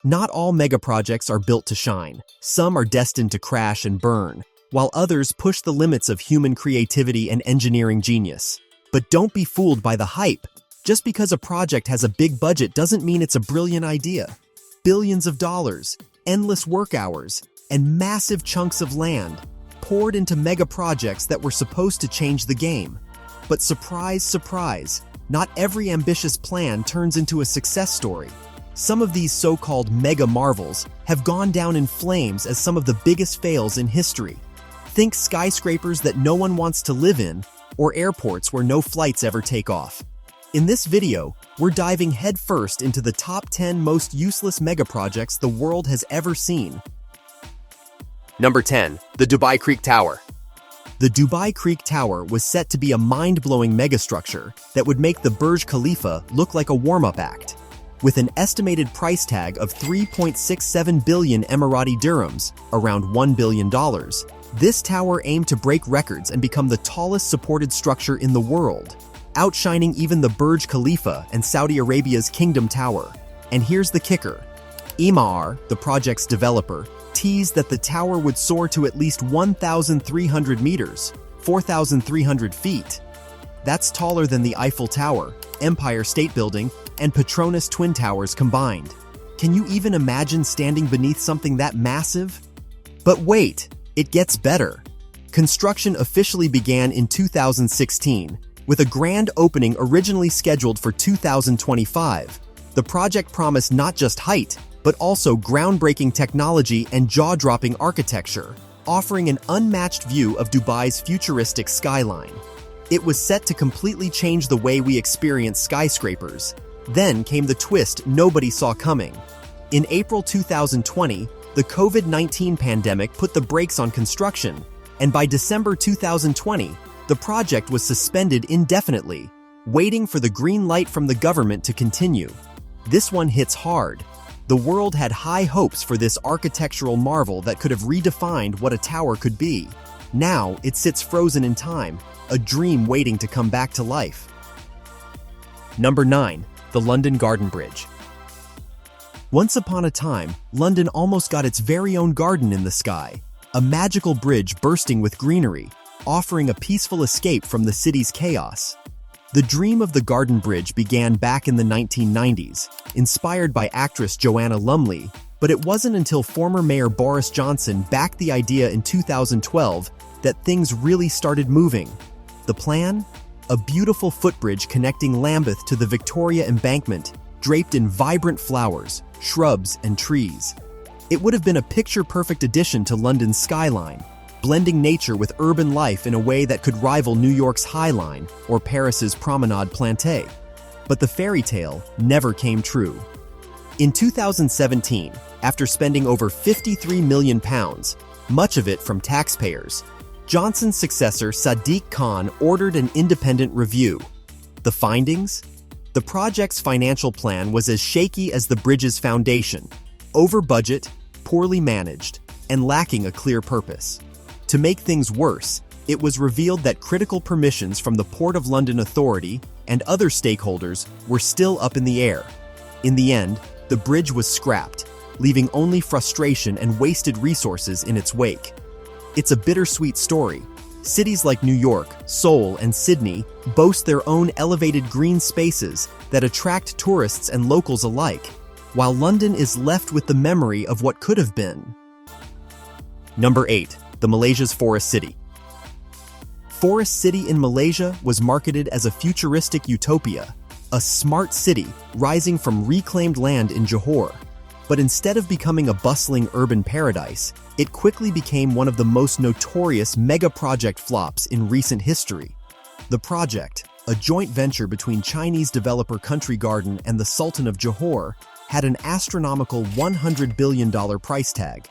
Not all megaprojects are built to shine. Some are destined to crash and burn, while others push the limits of human creativity and engineering genius. But don't be fooled by the hype. Just because a project has a big budget doesn't mean it's a brilliant idea. Billions of dollars, endless work hours, and massive chunks of land poured into megaprojects that were supposed to change the game. But surprise, surprise, not every ambitious plan turns into a success story. Some of these so-called mega marvels have gone down in flames as some of the biggest fails in history. Think skyscrapers that no one wants to live in, or airports where no flights ever take off. In this video, we're diving headfirst into the top 10 most useless megaprojects the world has ever seen. Number 10. The Dubai Creek Tower. The Dubai Creek Tower was set to be a mind-blowing megastructure that would make the Burj Khalifa look like a warm-up act. With an estimated price tag of 3.67 billion Emirati dirhams, around $1 billion, this tower aimed to break records and become the tallest supported structure in the world, outshining even the Burj Khalifa and Saudi Arabia's Kingdom Tower. And here's the kicker. Emaar, the project's developer, teased that the tower would soar to at least 1,300 meters, 4,300 feet. That's taller than the Eiffel Tower, Empire State Building, and Petronas Twin Towers combined. Can you even imagine standing beneath something that massive? But wait, it gets better. Construction officially began in 2016, with a grand opening originally scheduled for 2025. The project promised not just height, but also groundbreaking technology and jaw-dropping architecture, offering an unmatched view of Dubai's futuristic skyline. It was set to completely change the way we experience skyscrapers. Then came the twist nobody saw coming. In April 2020, the COVID-19 pandemic put the brakes on construction, and by December 2020, the project was suspended indefinitely, waiting for the green light from the government to continue. This one hits hard. The world had high hopes for this architectural marvel that could have redefined what a tower could be. Now it sits frozen in time, a dream waiting to come back to life. Number 9. The London Garden Bridge. Once upon a time, London almost got its very own garden in the sky, a magical bridge bursting with greenery, offering a peaceful escape from the city's chaos. The dream of the Garden Bridge began back in the 1990s, inspired by actress Joanna Lumley, but it wasn't until former Mayor Boris Johnson backed the idea in 2012 that things really started moving. The plan? A beautiful footbridge connecting Lambeth to the Victoria Embankment, draped in vibrant flowers, shrubs, and trees. It would have been a picture-perfect addition to London's skyline, blending nature with urban life in a way that could rival New York's High Line or Paris's Promenade Plantée. But the fairy tale never came true. In 2017, after spending over £53 million, much of it from taxpayers, Johnson's successor Sadiq Khan ordered an independent review. The findings? The project's financial plan was as shaky as the bridge's foundation, over budget, poorly managed, and lacking a clear purpose. To make things worse, it was revealed that critical permissions from the Port of London Authority and other stakeholders were still up in the air. In the end, the bridge was scrapped, leaving only frustration and wasted resources in its wake. It's a bittersweet story. Cities like New York, Seoul, and Sydney boast their own elevated green spaces that attract tourists and locals alike, while London is left with the memory of what could have been. Number 8. The Malaysia's Forest City. Forest City in Malaysia was marketed as a futuristic utopia, a smart city rising from reclaimed land in Johor. But instead of becoming a bustling urban paradise, it quickly became one of the most notorious mega-project flops in recent history. The project, a joint venture between Chinese developer Country Garden and the Sultan of Johor, had an astronomical $100 billion price tag.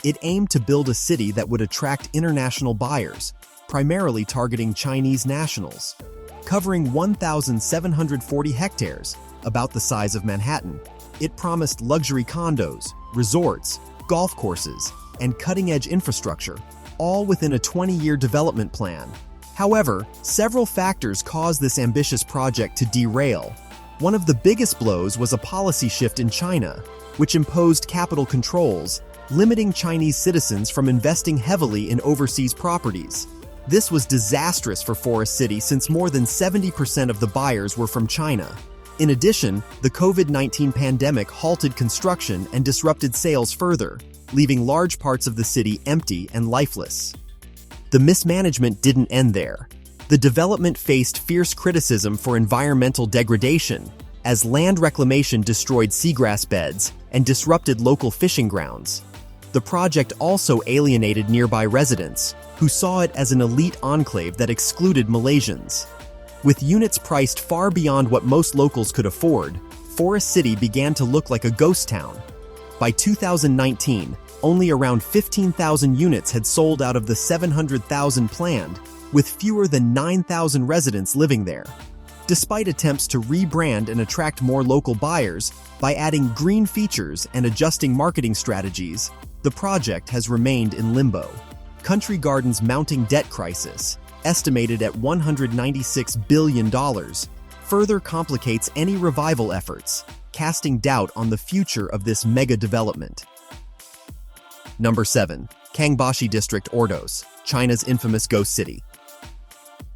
It aimed to build a city that would attract international buyers, primarily targeting Chinese nationals. Covering 1,740 hectares, about the size of Manhattan, it promised luxury condos, resorts, golf courses, and cutting-edge infrastructure, all within a 20-year development plan. However, several factors caused this ambitious project to derail. One of the biggest blows was a policy shift in China. which imposed capital controls, limiting Chinese citizens from investing heavily in overseas properties. This was disastrous for Forest City since more than 70% of the buyers were from China. In addition, the COVID-19 pandemic halted construction and disrupted sales further, leaving large parts of the city empty and lifeless. The mismanagement didn't end there. The development faced fierce criticism for environmental degradation, as land reclamation destroyed seagrass beds and disrupted local fishing grounds. The project also alienated nearby residents, who saw it as an elite enclave that excluded Malaysians. With units priced far beyond what most locals could afford, Forest City began to look like a ghost town. By 2019, only around 15,000 units had sold out of the 700,000 planned, with fewer than 9,000 residents living there. Despite attempts to rebrand and attract more local buyers by adding green features and adjusting marketing strategies, the project has remained in limbo. Country Garden's mounting debt crisis, estimated at $196 billion, further complicates any revival efforts, casting doubt on the future of this mega development. Number 7. Kangbashi District, Ordos, China's infamous ghost city.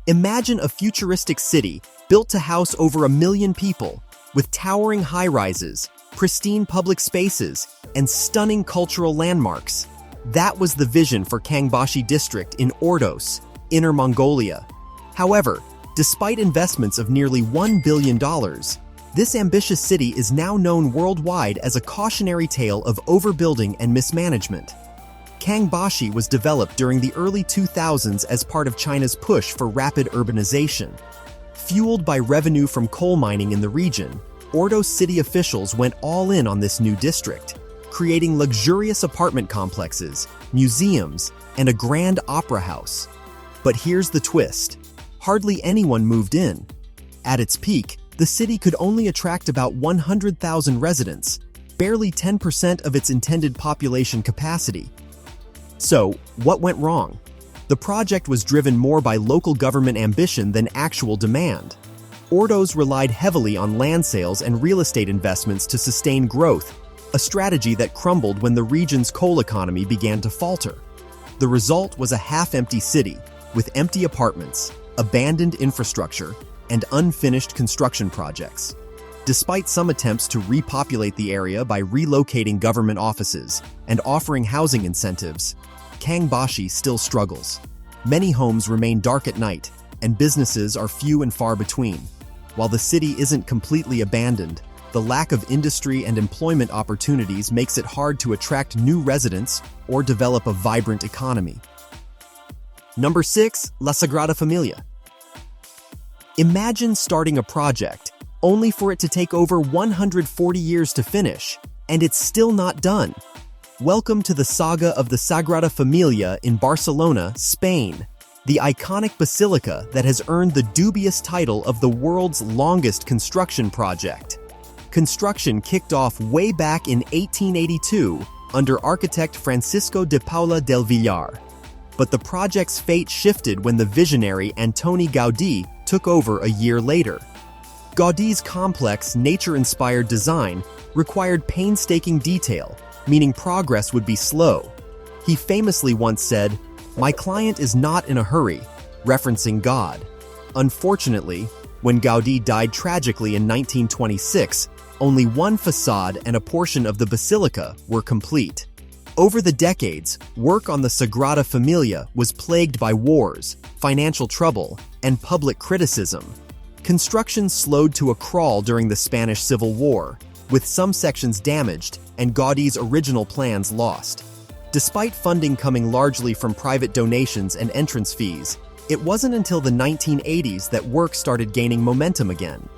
Imagine a futuristic city built to house over 1 million people, with towering high-rises, pristine public spaces, and stunning cultural landmarks. That was the vision for Kangbashi District in Ordos, Inner Mongolia. However, despite investments of nearly $1 billion, this ambitious city is now known worldwide as a cautionary tale of overbuilding and mismanagement. Kangbashi was developed during the early 2000s as part of China's push for rapid urbanization. Fueled by revenue from coal mining in the region, Ordos city officials went all in on this new district, creating luxurious apartment complexes, museums, and a grand opera house. But here's the twist. Hardly anyone moved in. At its peak, the city could only attract about 100,000 residents, barely 10% of its intended population capacity. So, what went wrong? The project was driven more by local government ambition than actual demand. Ordos relied heavily on land sales and real estate investments to sustain growth, a strategy that crumbled when the region's coal economy began to falter. The result was a half-empty city, with empty apartments, abandoned infrastructure, and unfinished construction projects. Despite some attempts to repopulate the area by relocating government offices and offering housing incentives, Kangbashi still struggles. Many homes remain dark at night, and businesses are few and far between. While the city isn't completely abandoned, the lack of industry and employment opportunities makes it hard to attract new residents or develop a vibrant economy. Number 6. La Sagrada Familia. Imagine starting a project, only for it to take over 140 years to finish, and it's still not done. Welcome to the saga of the Sagrada Familia in Barcelona, Spain, the iconic basilica that has earned the dubious title of the world's longest construction project. Construction kicked off way back in 1882 under architect Francisco de Paula del Villar. But the project's fate shifted when the visionary Antoni Gaudí took over a year later. Gaudí's complex, nature-inspired design required painstaking detail, meaning progress would be slow. He famously once said, "My client is not in a hurry," referencing God. Unfortunately, when Gaudí died tragically in 1926, only one facade and a portion of the basilica were complete. Over the decades, work on the Sagrada Familia was plagued by wars, financial trouble, and public criticism. Construction slowed to a crawl during the Spanish Civil War, with some sections damaged and Gaudí's original plans lost. Despite funding coming largely from private donations and entrance fees, it wasn't until the 1980s that work started gaining momentum again.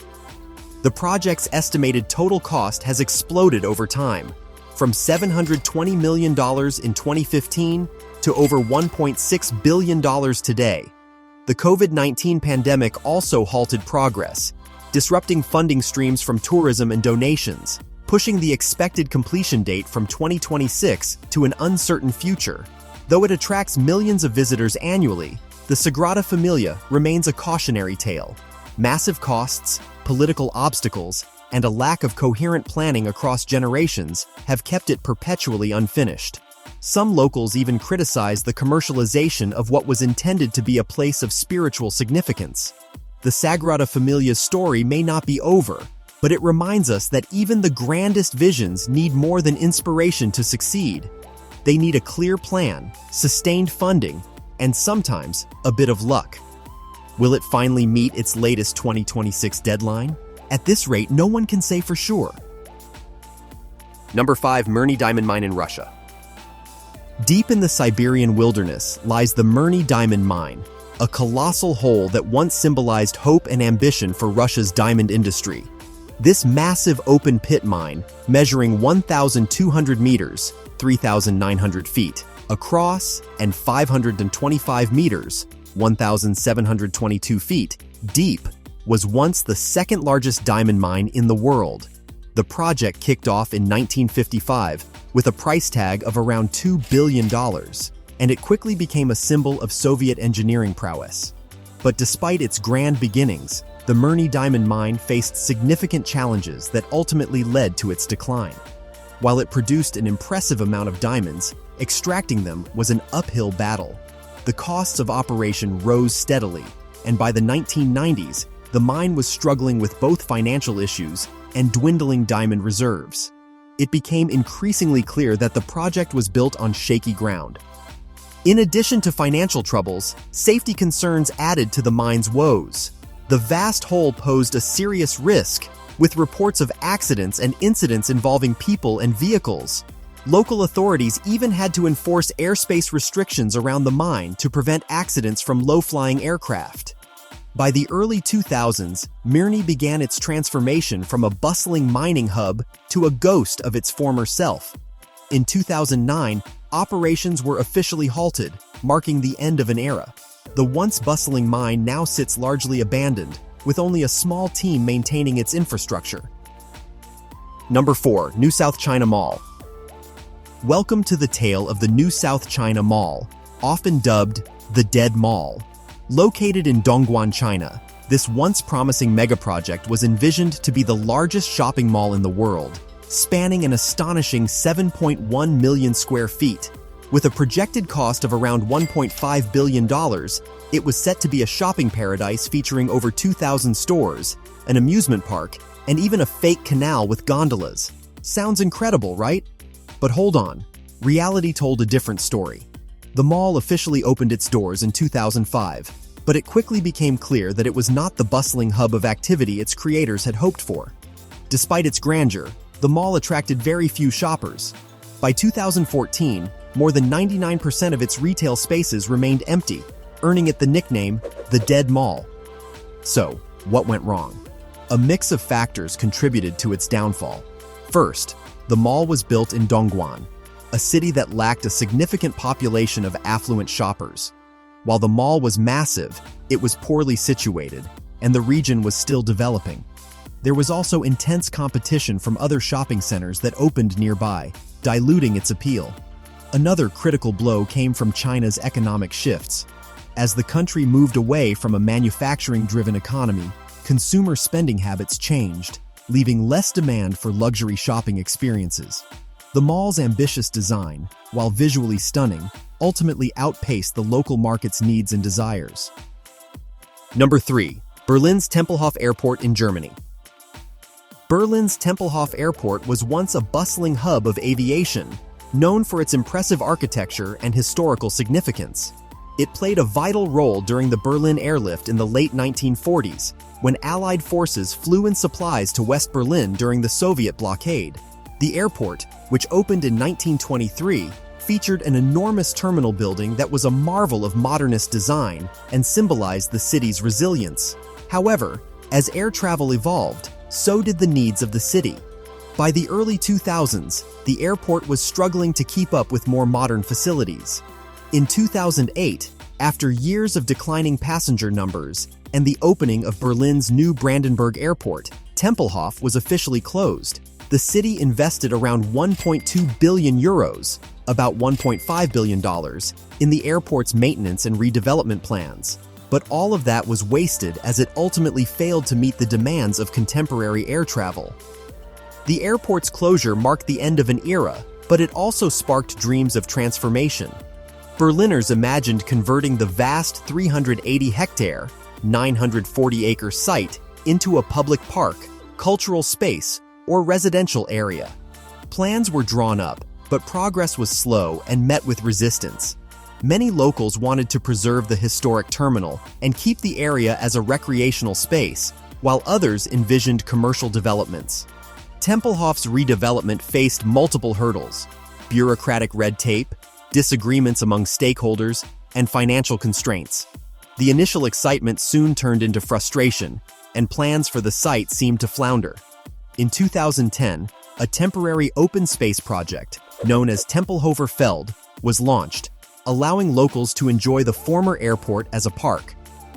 The project's estimated total cost has exploded over time, from $720 million in 2015 to over $1.6 billion today. The COVID-19 pandemic also halted progress, disrupting funding streams from tourism and donations, pushing the expected completion date from 2026 to an uncertain future. Though it attracts millions of visitors annually, the Sagrada Familia remains a cautionary tale. Massive costs, political obstacles, and a lack of coherent planning across generations have kept it perpetually unfinished. Some locals even criticize the commercialization of what was intended to be a place of spiritual significance. The Sagrada Familia's story may not be over, but it reminds us that even the grandest visions need more than inspiration to succeed. They need a clear plan, sustained funding, and sometimes a bit of luck. Will it finally meet its latest 2026 deadline? At this rate, no one can say for sure. Number 5. Myrny Diamond Mine in Russia. Deep in the Siberian wilderness lies the Myrny Diamond Mine, a colossal hole that once symbolized hope and ambition for Russia's diamond industry. This massive open-pit mine, measuring 1,200 meters, 3,900 feet, across and 525 meters, 1,722 feet, deep, was once the second-largest diamond mine in the world. The project kicked off in 1955 with a price tag of around $2 billion, and it quickly became a symbol of Soviet engineering prowess. But despite its grand beginnings, the Myrny Diamond Mine faced significant challenges that ultimately led to its decline. While it produced an impressive amount of diamonds, extracting them was an uphill battle. The costs of operation rose steadily, and by the 1990s, the mine was struggling with both financial issues and dwindling diamond reserves. It became increasingly clear that the project was built on shaky ground. In addition to financial troubles, safety concerns added to the mine's woes. The vast hole posed a serious risk, with reports of accidents and incidents involving people and vehicles. Local authorities even had to enforce airspace restrictions around the mine to prevent accidents from low-flying aircraft. By the early 2000s, Myrny began its transformation from a bustling mining hub to a ghost of its former self. In 2009, operations were officially halted, marking the end of an era. The once bustling mine now sits largely abandoned, with only a small team maintaining its infrastructure. Number 4. New South China Mall. Welcome to the tale of the New South China Mall, often dubbed the Dead Mall. Located in Dongguan, China, this once promising megaproject was envisioned to be the largest shopping mall in the world, spanning an astonishing 7.1 million square feet. With a projected cost of around $1.5 billion, it was set to be a shopping paradise featuring over 2,000 stores, an amusement park, and even a fake canal with gondolas. Sounds incredible, right? But hold on, reality told a different story. The mall officially opened its doors in 2005, but it quickly became clear that it was not the bustling hub of activity its creators had hoped for. Despite its grandeur, the mall attracted very few shoppers. By 2014, more than 99% of its retail spaces remained empty, earning it the nickname, the Dead Mall. So, what went wrong? A mix of factors contributed to its downfall. First, the mall was built in Dongguan, a city that lacked a significant population of affluent shoppers. While the mall was massive, it was poorly situated, and the region was still developing. There was also intense competition from other shopping centers that opened nearby, diluting its appeal. Another critical blow came from China's economic shifts. As the country moved away from a manufacturing-driven economy, consumer spending habits changed, leaving less demand for luxury shopping experiences. The mall's ambitious design, while visually stunning, ultimately outpaced the local market's needs and desires. Number 3. Berlin's Templehof Airport in Germany. Berlin's Templehof Airport was once a bustling hub of aviation, known for its impressive architecture and historical significance. It played a vital role during the Berlin airlift in the late 1940s, when Allied forces flew in supplies to West Berlin during the Soviet blockade. The airport, which opened in 1923, featured an enormous terminal building that was a marvel of modernist design and symbolized the city's resilience. However, as air travel evolved, so did the needs of the city. By the early 2000s, the airport was struggling to keep up with more modern facilities. In 2008, after years of declining passenger numbers and the opening of Berlin's new Brandenburg Airport, Tempelhof was officially closed. The city invested around 1.2 billion euros, about $1.5 billion, in the airport's maintenance and redevelopment plans. But all of that was wasted as it ultimately failed to meet the demands of contemporary air travel. The airport's closure marked the end of an era, but it also sparked dreams of transformation. Berliners imagined converting the vast 380-hectare, 940-acre site into a public park, cultural space, or residential area. Plans were drawn up, but progress was slow and met with resistance. Many locals wanted to preserve the historic terminal and keep the area as a recreational space, while others envisioned commercial developments. Templehof's redevelopment faced multiple hurdles: bureaucratic red tape, disagreements among stakeholders, and financial constraints. The initial excitement soon turned into frustration, and plans for the site seemed to flounder. In 2010, a temporary open space project, known as Templehofer Feld, was launched, allowing locals to enjoy the former airport as a park.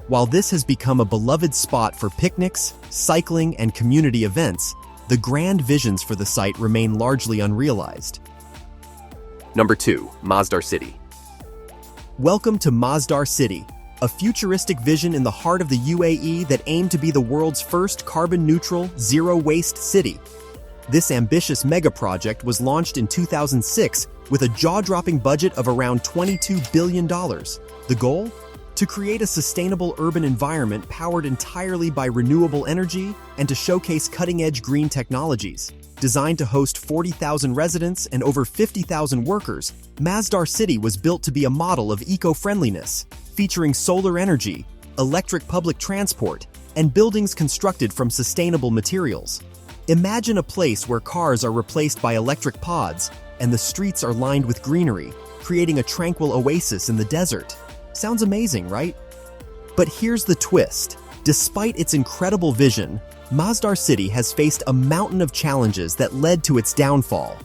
While this has become a beloved spot for picnics, cycling, and community events, the grand visions for the site remain largely unrealized. Number 2. Mazdar City. Welcome to Mazdar City, a futuristic vision in the heart of the UAE that aimed to be the world's first carbon-neutral, zero-waste city. This ambitious megaproject was launched in 2006 with a jaw-dropping budget of around $22 billion. The goal? To create a sustainable urban environment powered entirely by renewable energy and to showcase cutting-edge green technologies. Designed to host 40,000 residents and over 50,000 workers, Mazdar City was built to be a model of eco-friendliness, featuring solar energy, electric public transport, and buildings constructed from sustainable materials. Imagine a place where cars are replaced by electric pods and the streets are lined with greenery, creating a tranquil oasis in the desert. Sounds amazing, right? But here's the twist. Despite its incredible vision, Mazdar City has faced a mountain of challenges that led to its downfall.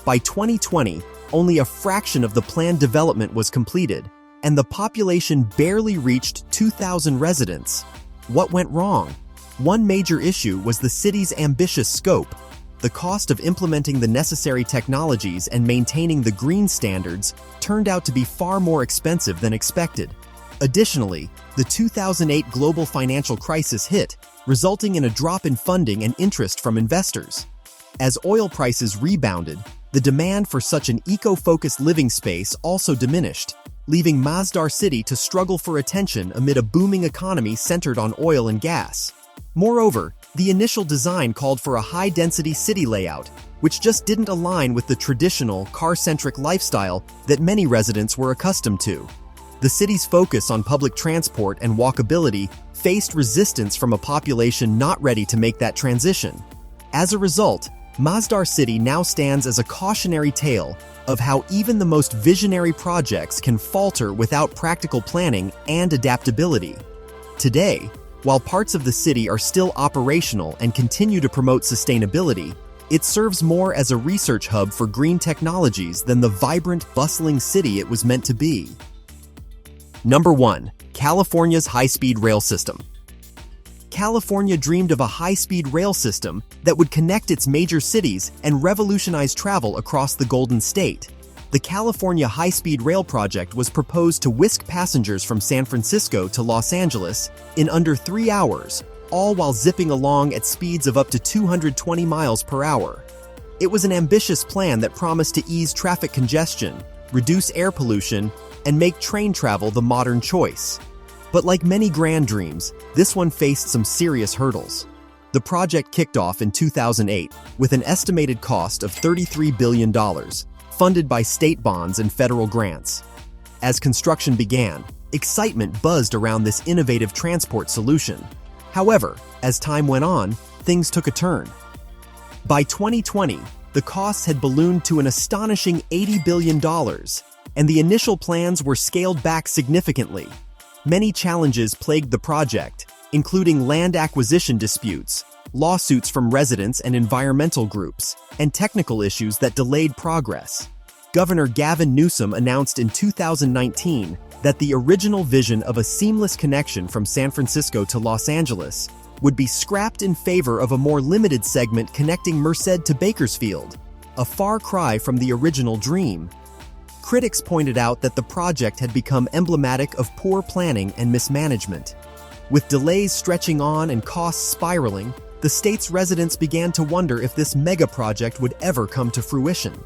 By 2020, only a fraction of the planned development was completed, and the population barely reached 2,000 residents. What went wrong? One major issue was the city's ambitious scope. The cost of implementing the necessary technologies and maintaining the green standards turned out to be far more expensive than expected. Additionally, the 2008 global financial crisis hit, resulting in a drop in funding and interest from investors. As oil prices rebounded, the demand for such an eco-focused living space also diminished, leaving Mazdar City to struggle for attention amid a booming economy centered on oil and gas. Moreover, the initial design called for a high-density city layout, which just didn't align with the traditional, car-centric lifestyle that many residents were accustomed to. The city's focus on public transport and walkability faced resistance from a population not ready to make that transition. As a result, Mazdar City now stands as a cautionary tale of how even the most visionary projects can falter without practical planning and adaptability. Today, while parts of the city are still operational and continue to promote sustainability, it serves more as a research hub for green technologies than the vibrant, bustling city it was meant to be. Number 1. California's high-speed rail system. California dreamed of a high-speed rail system that would connect its major cities and revolutionize travel across the Golden State. The California High-Speed Rail project was proposed to whisk passengers from San Francisco to Los Angeles in under 3 hours, all while zipping along at speeds of up to 220 miles per hour. It was an ambitious plan that promised to ease traffic congestion, reduce air pollution, and make train travel the modern choice. But like many grand dreams, this one faced some serious hurdles. The project kicked off in 2008 with an estimated cost of $33 billion, funded by state bonds and federal grants. As construction began, excitement buzzed around this innovative transport solution. However, as time went on, things took a turn. By 2020, the costs had ballooned to an astonishing $80 billion, and the initial plans were scaled back significantly. Many challenges plagued the project, including land acquisition disputes, lawsuits from residents and environmental groups, and technical issues that delayed progress. Governor Gavin Newsom announced in 2019 that the original vision of a seamless connection from San Francisco to Los Angeles would be scrapped in favor of a more limited segment connecting Merced to Bakersfield, a far cry from the original dream. Critics pointed out that the project had become emblematic of poor planning and mismanagement. With delays stretching on and costs spiraling, the state's residents began to wonder if this mega project would ever come to fruition.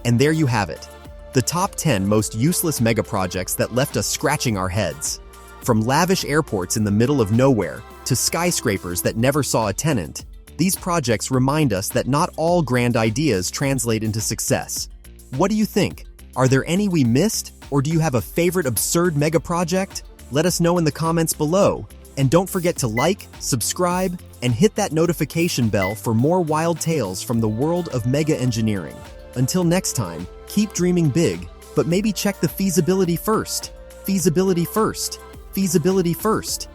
And there you have it, the top 10 most useless mega projects that left us scratching our heads. From lavish airports in the middle of nowhere to skyscrapers that never saw a tenant, these projects remind us that not all grand ideas translate into success. What do you think? Are there any we missed, or do you have a favorite absurd mega project? Let us know in the comments below. And don't forget to like, subscribe, and hit that notification bell for more wild tales from the world of mega engineering. Until next time, keep dreaming big, but maybe check the feasibility first. Feasibility first. Feasibility first.